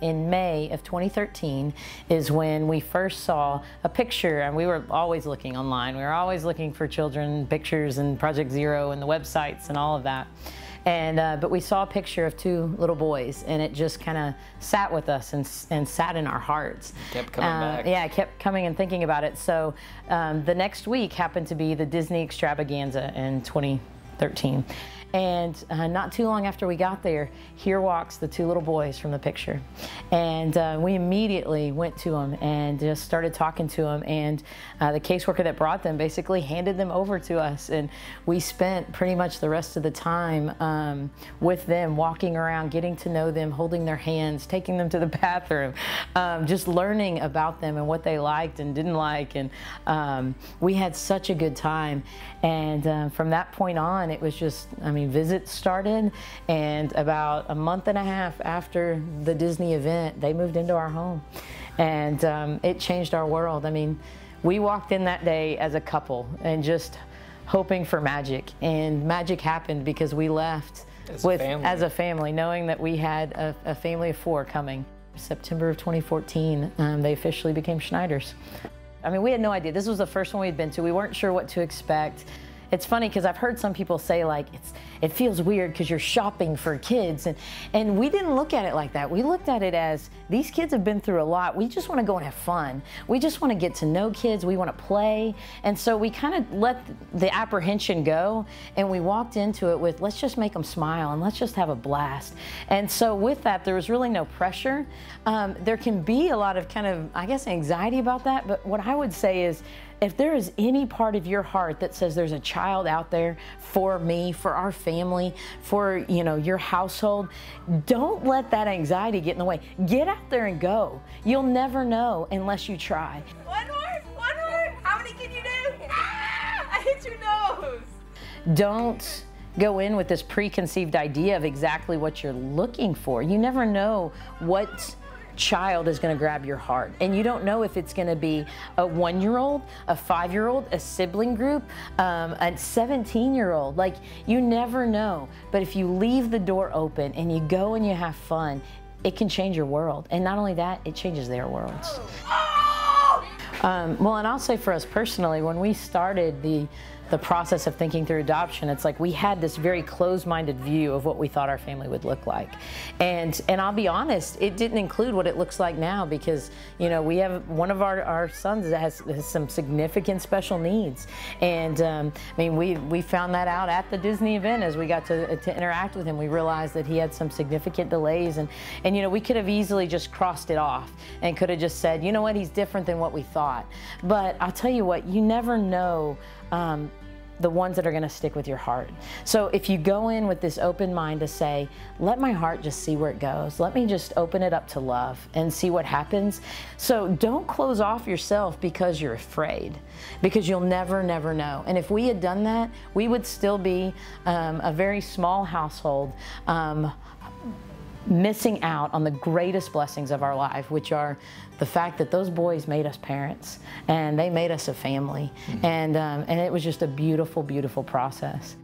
In May of 2013 is when we first saw a picture, and we were always looking online. We were always looking for children pictures and Project Zero and the websites and all of that. And but we saw a picture of two little boys, and it just kind of sat with us and sat in our hearts. Kept coming back. Yeah, I kept coming and thinking about it. So the next week happened to be the Disney Extravaganza in 2013. And not too long after we got there, here walks the two little boys from the picture. And we immediately went to them and just started talking to them. And the caseworker that brought them basically handed them over to us. And we spent pretty much the rest of the time with them, walking around, getting to know them, holding their hands, taking them to the bathroom, just learning about them and what they liked and didn't like. And we had such a good time. And from that point on, it was just, I mean, visits started, and about a month and a half after the Disney event, they moved into our home, and it changed our world. I mean, we walked in that day as a couple and just hoping for magic, and magic happened because we left as a family, knowing that we had a family of 4 coming. September of 2014, they officially became Schneiders. I mean, we had no idea. This was the first one we'd been to. We weren't sure what to expect. It's funny because I've heard some people say, like, it feels weird because you're shopping for kids, and we didn't look at it like that. We looked at it as, these kids have been through a lot. We just want to go and have fun. We just want to get to know kids. We want to play. And so we kind of let the apprehension go, and we walked into it with, let's just make them smile and let's just have a blast. And so with that, there was really no pressure. There can be a lot of kind of, I guess, anxiety about that, but what I would say is, if there is any part of your heart that says there's a child out there for me, for our family, for, you know, your household, don't let that anxiety get in the way. Get out there and go. You'll never know unless you try. One more. How many can you do? Ah, I hit your nose. Don't go in with this preconceived idea of exactly what you're looking for. You never know what child is going to grab your heart, and you don't know if it's going to be a 1-year-old, a 5-year-old, a sibling group, a 17-year-old. Like, you never know. But if you leave the door open and you go and you have fun, it can change your world. And not only that, it changes their worlds. Well, and I'll say for us personally, when we started the process of thinking through adoption, it's like we had this very closed-minded view of what we thought our family would look like. And I'll be honest, it didn't include what it looks like now, because, you know, we have one of our sons that has some significant special needs. And I mean, we found that out at the Disney event as we got to interact with him. We realized that he had some significant delays, and you know, we could have easily just crossed it off and could have just said, you know what, he's different than what we thought. But I'll tell you what, you never know the ones that are going to stick with your heart. So if you go in with this open mind to say, let my heart just see where it goes. Let me just open it up to love and see what happens. So don't close off yourself because you're afraid, because you'll never know. And if we had done that, we would still be a very small household, missing out on the greatest blessings of our life, which are the fact that those boys made us parents, and they made us a family. And it was just a beautiful, beautiful process.